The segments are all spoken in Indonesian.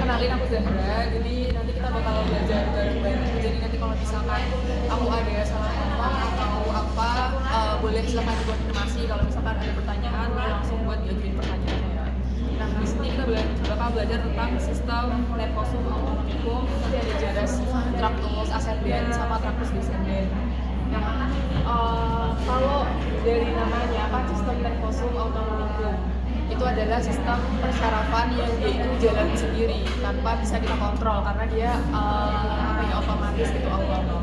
kenalin aku Zahra, jadi nanti kita bakal belajar bareng-bareng. Jadi nanti kalau misalkan aku ada salah ngomong atau apa, boleh silakan dikonfirmasi. Kalau misalkan ada pertanyaan, boleh langsung buat ngajuin pertanyaannya. Nah, di sini kita bakal belajar tentang sistem Lercosum Autonomicum. Nanti ada Jarus Tractus Ascendens sama Tractus Descendens. Nah, kalau dari namanya kan sistem Lercosum Autonomicum itu adalah sistem persyarafan yang dia itu jalan sendiri tanpa bisa kita kontrol karena dia otomatis gitu autonom.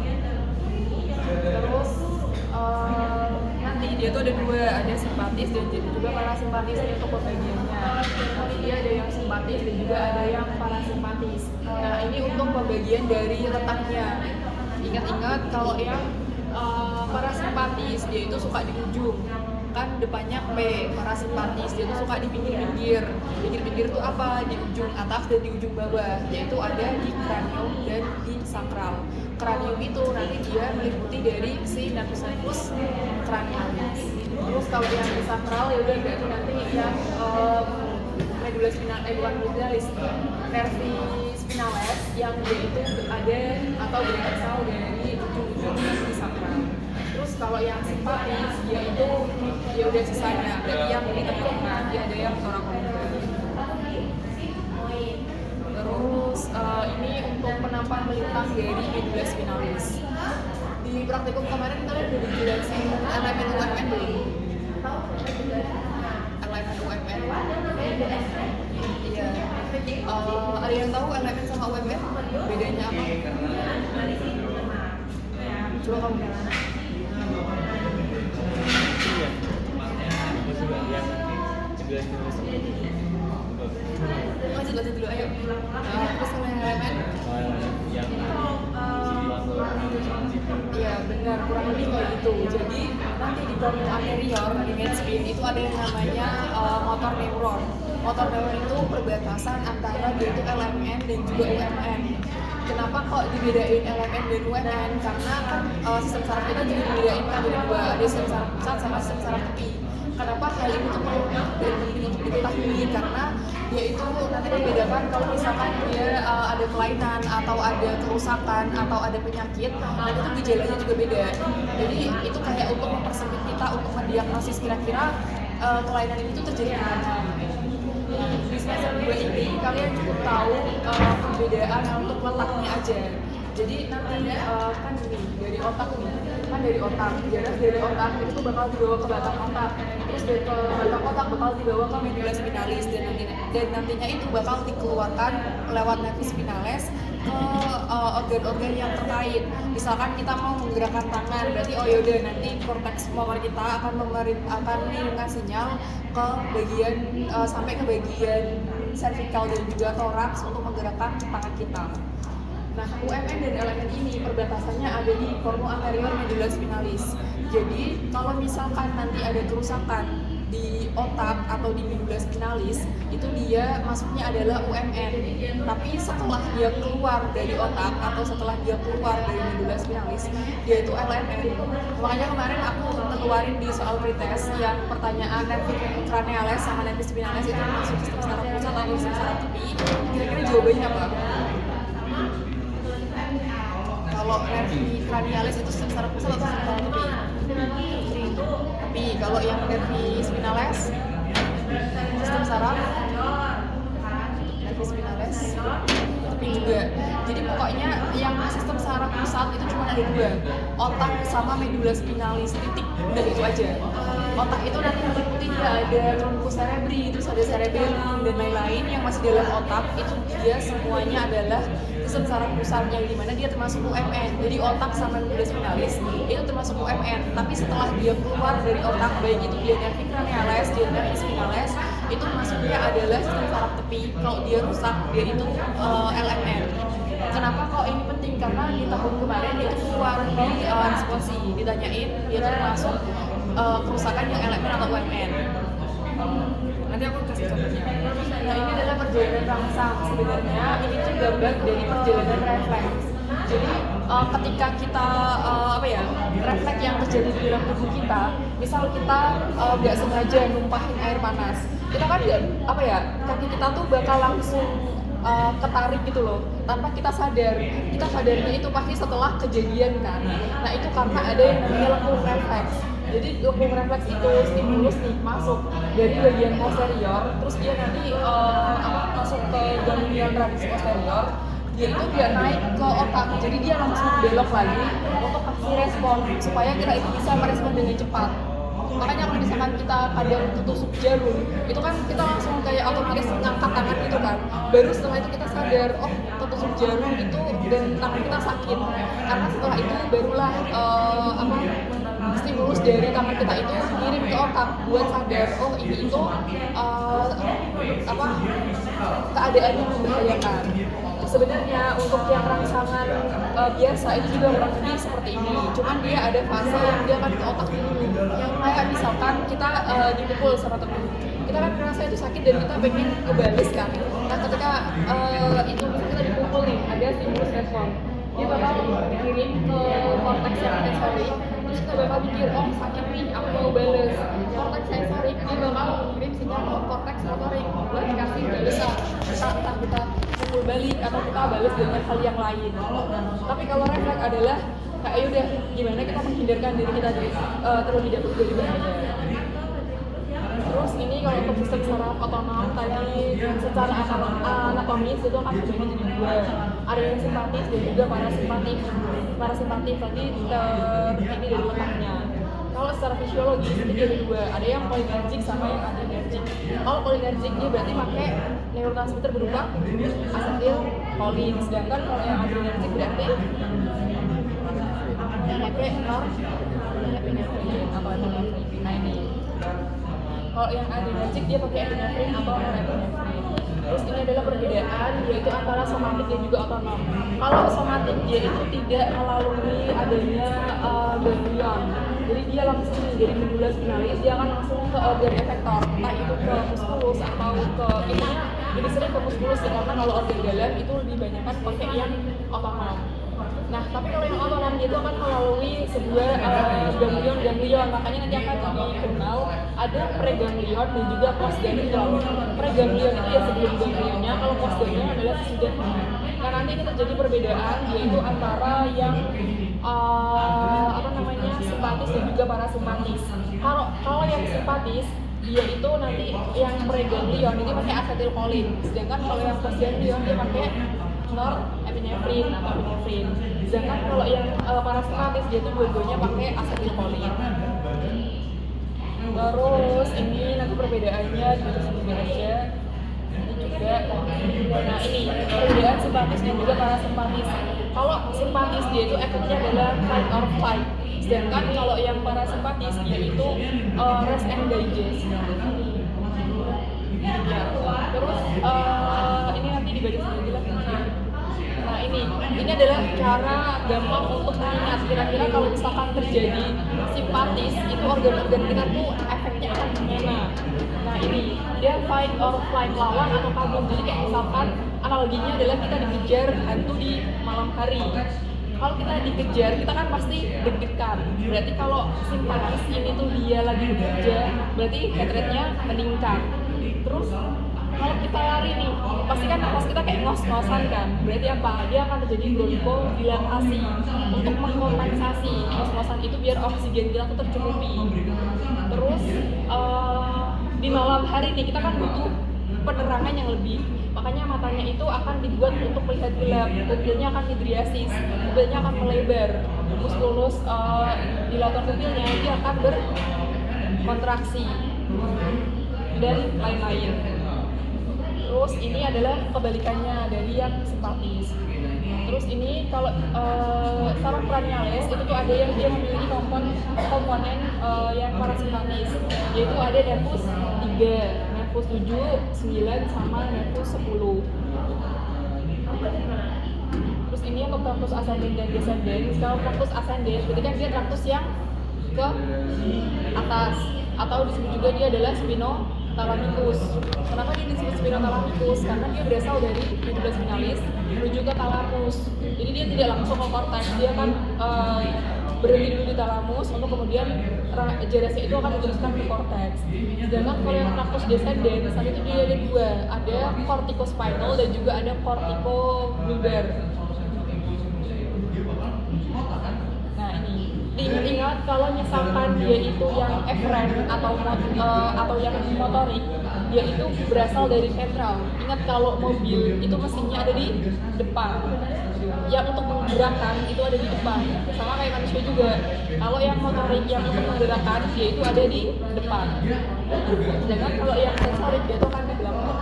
Terus nanti dia tuh ada dua, ada simpatis dan juga parasimpatis untuk pembagiannya. Nanti dia ada yang simpatis dan juga ada yang parasimpatis. Nah, ini untuk pembagian dari letaknya. Ingat-ingat kalau yang parasimpatis dia itu suka di ujung, kan depannya P. Parasimpatis dia tuh suka di pinggir-pinggir. Pinggir-pinggir itu apa? Di ujung atas dan di ujung bawah, yaitu ada di kranium dan di sakral. Kranium itu nanti dia meliputi dari si nervus cranialis. Terus kalau yang di sakral ya udah berarti nanti yang medulla spinalis, nervi spinalis yang dia itu ada atau berasal dari ujung-ujung di sakral. Terus kalau yang simpatis dia itu ya udah sisanya, berarti yang di tengah dia ada yang thoracoid. Terus ini untuk penampakan melintang dari medulla spinalis. Di praktikum kemarin kalian udah dijelasin elemen UMN belum? Elemen UMN? Iya. Ada yang tahu elemen sama UMN bedanya apa? Coba kamu. Lanjut dulu, ayo. Terus sama yang elemen? Iya benar, kurang lebih kayak gitu. Jadi nanti di cornea anterior di midspin itu ada yang namanya motor neuron. Motor neuron itu perbatasan antara dia itu LMN dan juga UMN. Kenapa kok dibedain LMN dan UMN? Karena kan sistem saraf kita juga dibedain kan dari dua, ada sistem saraf pusat sama sistem saraf tepi. Kenapa hal ini tuh perlu dan penting untuk diketahui? Karena dia itu nanti membedakan kalau misalkan dia ada kelainan atau ada kerusakan atau ada penyakit, nanti itu gejalanya juga beda. Jadi itu kayak untuk mempersempit kita untuk mendiagnosis kira-kira kelainan ini tuh terjadi di mana. Di semester 2 ini kalian cukup tahu perbedaan untuk letaknya aja. Jadi nanti kan gini, dari otak nih, kan dari otak, dari otak itu bakal dibawa ke batang otak, terus dari ke batang otak bakal dibawa ke medulla spinalis dan nantinya itu bakal dikeluarkan lewat nervus spinalis ke organ-organ yang terkait. Misalkan kita mau menggerakkan tangan, berarti oh yaudah nanti korteks motor kita akan mengirimkan sinyal ke bagian sampai ke bagian cervical dan juga toraks untuk menggerakkan tangan kita. Nah, UMN dan LMN ini perbatasannya ada di cornea anterior medulla spinalis. Jadi, kalau misalkan nanti ada kerusakan di otak atau di medulla spinalis, itu dia masuknya adalah UMN. Tapi setelah dia keluar dari otak atau setelah dia keluar dari medulla spinalis, dia itu LMN. Makanya kemarin aku keluarin di soal pretest yang pertanyaan nervi cranialis sama nervi spinalis itu masuk sistem saraf pusat atau sistem saraf tepi. Kira-kira jawabannya apa? Kalau nervi cranialis itu sistem saraf pusat atau sistem saraf tepi? Tapi kalau yang nervi spinalis sistem saraf nervi spinalis tepi juga. Jadi pokoknya yang sistem saraf pusat itu cuma ada dua, otak sama medulla spinalis, titik, udah itu aja. Otak itu nanti meliputi dia ada truncus cerebri, terus ada cerebellum dan lain-lain yang masih dalam otak, itu dia semuanya adalah sistem saraf pusat yang dimana dia termasuk UMN. Jadi otak sama medulla spinalis itu termasuk UMN. Tapi setelah dia keluar dari otak, baik itu dia nervi cranialis, dia nervi spinalis, itu masuknya adalah sistem saraf tepi. Kalau dia rusak, dia itu LMN. Kenapa kok ini penting? Karena di tahun kemarin dia itu keluar di responsi, ditanyain dia termasuk kerusakan yang LMN atau UMN. Nanti aku kasih contohnya. Nah, ini adalah perjalanan rangsang. Sebenarnya ini tuh gambar dari perjalanan refleks. Jadi ketika kita refleks yang terjadi di dalam tubuh kita, misal kita nggak sengaja numpahin air panas, kita kan kaki kita tuh bakal langsung ketarik gitu loh tanpa kita sadar. Kita sadarnya itu pasti setelah kejadian kan. Nah itu karena ada yang namanya lengkung refleks. Jadi lengkung refleks itu stimulus nih masuk dari bagian posterior, terus dia nanti masuk ke ganglion radius posterior, dia itu dia naik ke otak, jadi dia langsung belok lagi untuk kasih respon supaya kita itu bisa merespon dengan cepat. Makanya kalau misalkan kita kadang ketusuk jarum, itu kan kita langsung kayak otomatis ngangkat tangan gitu kan. Baru setelah itu kita sadar, oh ketusuk jarum itu dan tangan kita sakit. Karena setelah itu barulah stimulus dari tangan kita itu kirim ke otak buat sadar, oh ini itu keadaan yang membahayakan. Sebenarnya untuk yang rangsangan biasa itu juga kurang lebih seperti ini, cuman dia ada fase yang dia akan ke otak dulu. Kayak misalkan kita dipukul sama teman, kita kan merasa itu sakit dan kita pengen ngebales kan. Nah ketika itu kita dipukul nih, ada stimulus respon, dia bakal dikirim ke korteks yang sensorik, terus kita bakal mikir, oh sakit nih, aku mau bales. Korteks sensorik dia bakal kirim sinyal ke korteks motorik buat dikasih balasan. Entah kita pukul balik atau kita balas dengan hal yang lain. Tapi kalau refleks adalah kayak udah gimana kita menghindarkan diri kita terlebih dahulu dari bahaya. Terus ini kalau untuk sistem saraf otonom tadi secara anatomis itu akan dibagi jadi dua, ada yang simpatis dan juga parasimpatik. Parasimpatik tadi terdiri dari otaknya. Kalau secara fisiologis itu ada dua, ada yang cholinergic sama yang adrenergic. Kalau cholinergic dia berarti pakai neurotransmitter berupa asetilkolin, sedangkan kalau yang adrenergic berarti pakai norepinefrin atau epinefrin. Nah ini kalau yang adrenergic dia pakai epinefrin atau norepinefrin. Terus ini adalah perbedaan yaitu antara somatik dan juga otonom. Kalau somatik dia itu tidak melalui adanya ganglion, jadi dia langsung dari medula spinalis dia akan langsung ke organ efektor, entah itu ke muskulus atau ke intinya lebih sering ke muskulus ya, karena kalau organ dalam itu lebih banyak kan pakai yang otonom. Nah, tapi kalau yang otonom dia itu akan melalui sebuah ganglion, makanya nanti akan dikenal ada preganglion dan juga postganglion. Preganglion itu ya sebelum ganglionnya, kalau postganglion adalah sesudahnya. Nah, nanti ini terjadi perbedaan yaitu antara yang simpatis dan juga parasimpatis. Kalau yang simpatis dia itu nanti yang preganglion ini pakai asetilkolin, sedangkan kalau yang postganglion dia pakai norepinefrin atau epinefrin. Sedangkan kalau yang parasimpatis dia itu dua-duanya pakai asetilkolin. Terus ini nanti perbedaannya di sini aja. Ini juga. Nah ini perbedaan simpatis dan juga parasimpatis. Kalau simpatis dia itu efeknya adalah fight or flight. Sedangkan kalau yang parasimpatis dia itu rest and digest. Ya. Terus ini nanti dibaca sendiri lah. Nah ini adalah cara gampang untuk mengingat kira-kira kalau misalkan terjadi simpatis itu organ-organ kita tuh efeknya akan gimana. Nah ini dia fight or flight, lawan atau kabur. Jadi kayak misalkan analoginya adalah kita dikejar hantu di malam hari. Kalau kita dikejar, kita kan pasti deg-degan. Berarti kalau simpatis ini tuh dia lagi bekerja, berarti heart rate-nya meningkat. Terus kalau kita lari nih, pasti kan nafas kita kayak ngos-ngosan kan. Berarti apa? Dia akan terjadi bronchodilatasi untuk mengkompensasi ngos-ngosan itu biar oksigen kita tuh tercukupi. Terus di malam hari nih kita kan butuh penerangan yang lebih. Makanya matanya itu akan dibuat untuk melihat gelap, pupilnya akan hidriasis, pupilnya akan melebar, muskulus dilator pupilnya dia akan berkontraksi dan lain-lain. Terus ini adalah kebalikannya dari yang simpatis. Terus ini kalau saraf cranialis itu tuh ada yang dia memiliki komponen yang parasimpatis, yaitu ada nervus 3, nervus 7, 9 sama nervus 10. Terus ini untuk traktus ascendens dan descendens. Kalau traktus ascendens berarti kan dia traktus yang ke atas, atau disebut juga dia adalah thalamicus. Kenapa dia disebut spinothalamicus? Karena dia berasal dari medulla spinalis menuju ke thalamus. Jadi dia tidak langsung ke cortex, dia kan berhenti dulu di thalamus untuk kemudian jelasnya itu akan diteruskan ke cortex. Sedangkan kalau yang tractus descendens saat itu dia ada dua, ada corticospinal dan juga ada corticobulbar. Nah ini diingat kalau misalkan dia itu yang efferent atau yang motorik, dia itu berasal dari ventral. Ingat kalau mobil itu mesinnya ada di depan, yang untuk menggerakkan itu ada di depan, sama kayak manusia juga. Kalau yang motorik yang untuk menggerakkan dia itu ada di depan, sedangkan kalau yang sensorik dia itu akan di belakang.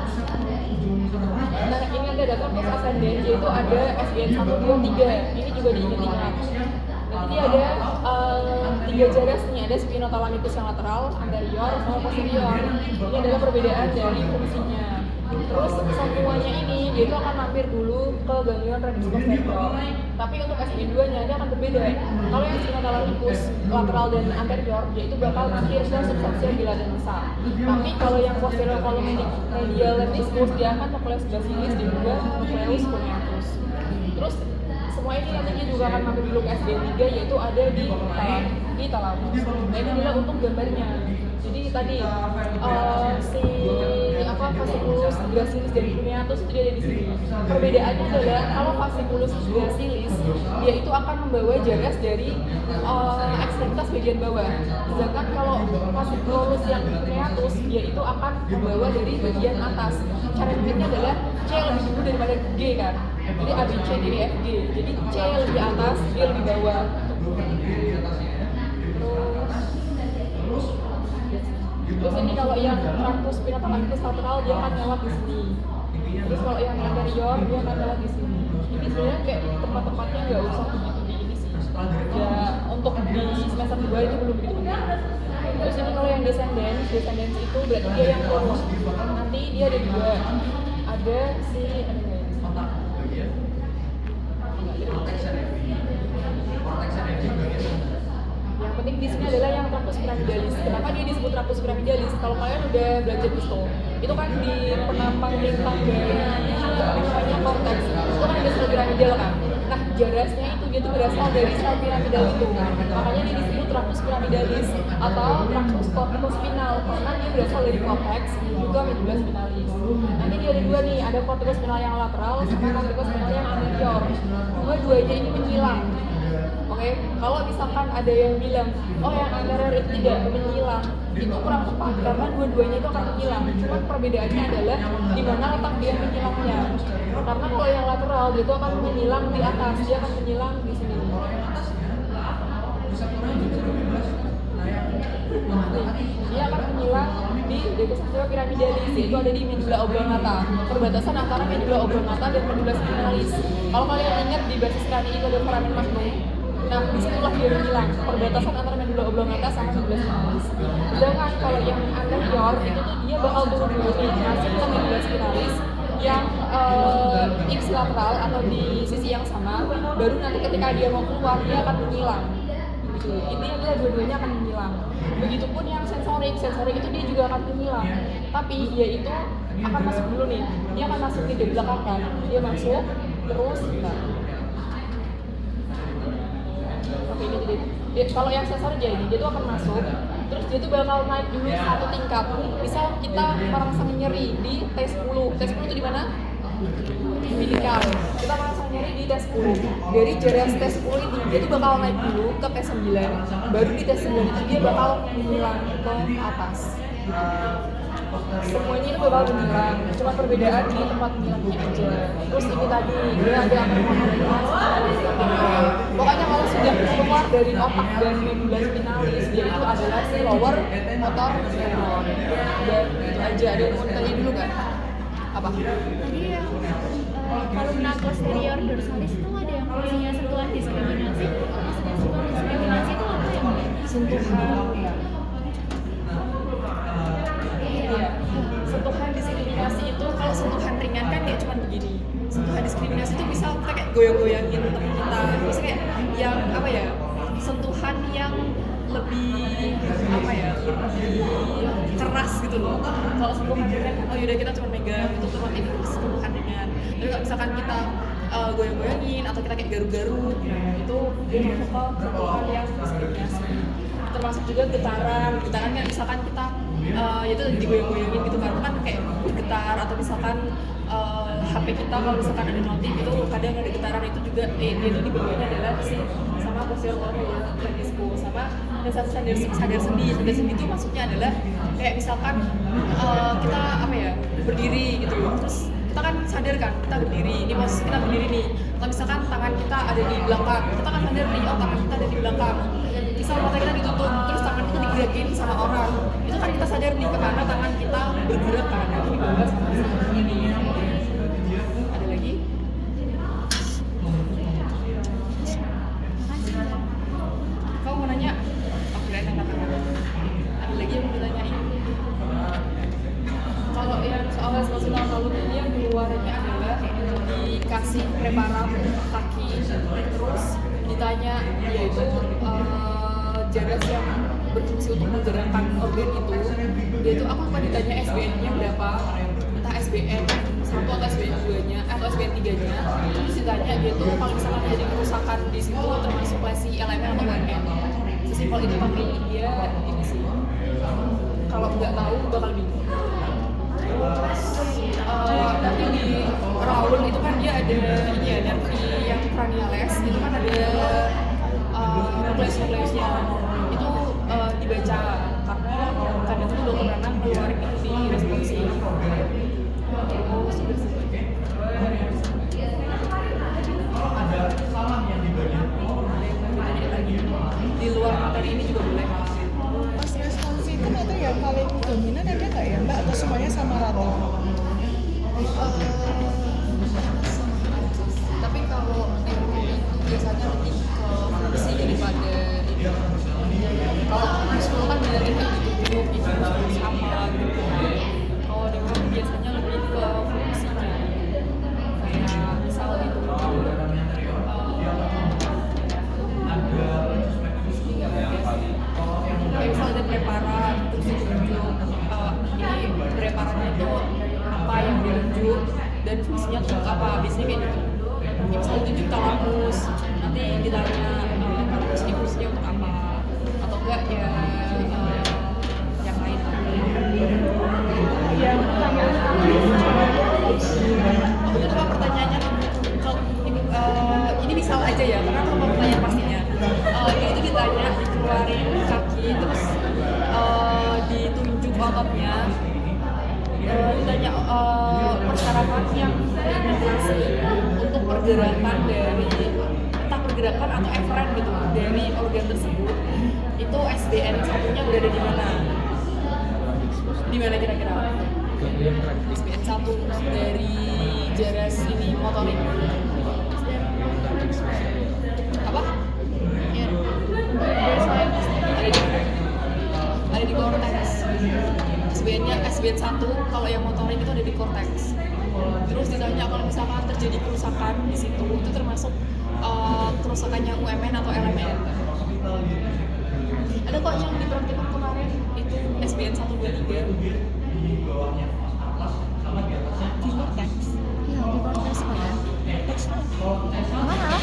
Nah ini ada cortex ascendens, yaitu ada SBN 1, 2, 3. Ini juga diingat-ingat. Nanti dia ada 3 jeres nih, ada spinothalamicus yang lateral, anterior, sama posterior. Ini adalah perbedaan dari fungsinya. Terus semuanya ini dia itu akan mampir dulu ke ganglion radius posterior. Tapi untuk SBN2-nya dia akan berbeda. Kalau yang spinothalamicus lateral dan anterior, dia itu bakal mampir ke substantia bilaterisa. Tapi kalau yang posterior columnic medial lemniscus, dia akan nucleus basilis dan juga nucleus cuneatus. Terus semua ini nantinya juga akan mampir dulu ke SBN3, yaitu ada di thalamus. Nah ini adalah untuk gambarnya. Jadi tadi fasciculus gracilis dan cuneatus itu dia ada di sini. Perbedaannya adalah kalau fasciculus gracilis dia itu akan membawa jeres dari ekstremitas bagian bawah. Sedangkan kalau fasciculus yang cuneatus dia itu akan membawa dari bagian atas. Cara bikinnya adalah C lebih dulu daripada G kan. Jadi A, B, C, D, E, F, G. Jadi C lebih atas, G lebih bawah. Terus ini kalau yang tractus spinothalamicus lateral dia akan lewat di sini. Terus kalau yang anterior dia akan lewat di sini. Ini sebenarnya kayak tempat-tempatnya nggak usah begitu di ini sih. Ya untuk di semester 2 itu belum begitu penting. Terus ini kalau yang descendens itu berarti dia yang turun. Nanti dia ada dua. Ada si yang penting di sini adalah yang tractus pyramidalis. Kenapa dia disebut tractus pyramidalis? Kalau kalian udah belajar histo, itu kan di penampang lintang namanya cortex, itu kan ada sel piramidal kan. Nah, jelasnya itu dia tuh berasal dari sel piramidal itu. Makanya dia disebut tractus pyramidalis atau tractus corticospinal karena dia berasal dari cortex juga medulla spinalis. Nanti dia ada dua nih, ada corticospinal yang lateral sama corticospinal yang anterior. Dua-duanya ini menyilang. Oke, kalau misalkan ada yang bilang, oh yang anterior itu tidak menyilang, itu kurang tepat karena dua-duanya itu akan menyilang. Cuma perbedaannya adalah di mana letak dia menyilangnya. Karena kalau yang lateral dia itu akan menyilang di atas, dia akan menyilang di sini. Dia akan menyilang di decussatio pyramidalis, yaitu ada di medulla oblongata, perbatasan antara medulla oblongata dan medulla spinalis. Kalau kalian ingat di basis krani itu ada foramen magnum. Nah, disitulah dia menyilang perbatasan antara medulla oblongata sama medulla spinalis. Sedangkan kalau yang anterior itu tuh dia bakal turun dulu nih, masuk ke medulla spinalis yang X lateral atau di sisi yang sama, baru nanti ketika dia mau keluar dia akan menyilang. Ini adalah dua-duanya akan menyilang. Begitupun yang sensorik itu dia juga akan menyilang. Tapi dia itu akan masuk dulu nih. Dia akan masuk di belakang kan. Dia masuk terus nah. Oke, ini jadi kalau yang sensorik jadi dia tuh akan masuk terus dia tuh bakal naik dulu satu tingkat. Misal kita merangsang nyeri di T10. T10 itu di mana? Umbilical. Kita langsung nyari di T10. Dari jeres T10 ini dia tuh bakal naik dulu ke T9. Baru di T9 itu dia bakal menyilang ke atas. Semuanya itu bakal menyilang. Cuma perbedaan di tempat menyilangnya aja. Terus ini tadi dia ada pokoknya kalau sudah keluar dari otak dan medulla spinalis dia itu adalah si lower motor neuron. Dan itu aja. Ada yang mau ditanya dulu nggak? Apa? Tadi yang kolumna posterior dorsalis itu ada yang fungsinya sentuhan diskriminasi. Maksudnya sentuhan diskriminasi itu apa ya? Sentuhan. Iya. Sentuhan diskriminasi itu kalau sentuhan ringan kan kayak cuma begini. Sentuhan diskriminasi itu misal kita kayak goyang-goyangin temen kita. Terus kayak yang apa ya? Sentuhan yang lebih apa ya, lebih keras gitu loh. Kalau sentuhan ringan kan oh yaudah kita cuma megang itu tuh ini sentuhan ringan. Tapi kalau misalkan kita goyang-goyangin atau kita kayak garuk-garuk, itu dia masuk ke sentuhan yang diskriminasi. Termasuk juga getaran kan misalkan kita itu digoyang-goyangin gitu kan, kan kayak getar atau misalkan HP kita kalau misalkan ada notif itu kadang ada getaran, itu juga itu di bawahnya adalah si sama postur disco sama dan sadar sendi itu maksudnya adalah kayak misalkan kita apa ya berdiri gitu terus kita kan sadar kan kita berdiri, ini posisi kita berdiri nih, atau misalkan tangan kita ada di belakang, kita kan sadar nih oh tangan kita ada di belakang, misal mata kita ditutup terus tangan kita digerakin sama orang, itu kan kita sadar nih kemana tangan kita bergerak kan, itu di bawah sama ini. Ada lagi? Kamu mau nanya? Oh kirain angkat-angkat. Ada lagi yang mau ditanyain? Kalau yang soal responsible kalau ini yang keluarnya adalah dikasih preparat kaki, terus ditanya dia itu jaras yang berfungsi untuk menggerakkan organ itu, dia itu aku lupa ditanya SBN-nya berapa, entah SBN 1 atau SBN 2-nya atau SBN 3-nya, terus ditanya dia tuh kalau misalkan terjadi kerusakan di situ termasuk lesi elemen atau UMN. Sesimpel itu pakai dia ini sih. Kalau nggak tahu bakal bingung. Nanti di Raul itu kan dia ada ini ya, nervi yang craniales itu kan ada nukleus-nukleusnya itu dibaca karena kadang tuh dokter anak keluarin itu di responsi di luar materi ini juga boleh. Pas responsi itu materi yang paling dominan ada nggak ya Mbak? Atau semuanya sama rata? Tapi kalau neuro itu biasanya lebih ke fungsi daripada ini. Kalau muskel kan bilangin kayak gitu, itu sama gitu. Kalau neuro biasanya lebih ke fungsinya. Kayak misal itu kayak misal ada preparat terus ditunjuk ini preparatnya itu apa yang ditunjuk dan fungsinya untuk apa, biasanya kayak gitu. Misal ditunjuk talamus, nanti ditanya talamus ini fungsinya untuk apa atau enggak ya yang lain. Yang pertanyaan Aku lupa pertanyaannya kalau ini misal aja ya karena aku lupa pertanyaan pastinya. Dia itu ditanya dikeluarin kaki terus ditunjuk ototnya, ditanya persyaratan yang diindikasi untuk pergerakan dari entah pergerakan atau eferen gitu dari organ tersebut, itu SBN satunya berada di mana? Di mana kira-kira? SBN 1 dari jaras ini motorik. Apa? Ya. Ada di cortex. SBN-nya SBN 1 kalau yang motorik itu ada di cortex. Terus ditanya kalau misalkan terjadi kerusakan di situ itu termasuk kerusakannya UMN atau elemen. Ada kok yang di praktikum kemarin itu SBN 123 di cortex. Iya, di kortes ya. Mana?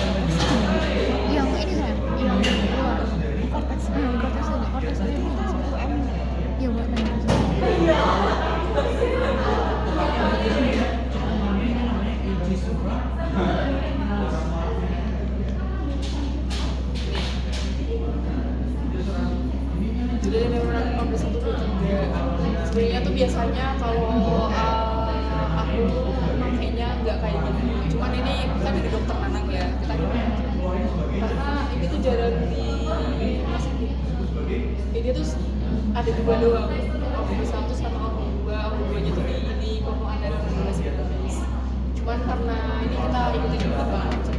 Yang ini kan? Yang luar. Cortex. Di kortes aja. Kortes aja. Iya, buat jadi neuron kompleks itu juga sebenarnya tuh biasanya kalau aku makainya nggak kayak gini, cuman ini kita dari dokter anak ya kita karena ini tuh jarang dimasukin. Ini tuh ada dua doang, omnibus 1 sama omnibus 2. Omnibus 2 nya tuh di ini komo antara 16 dan 17. Cuman karena ini kita ikutin dokter banget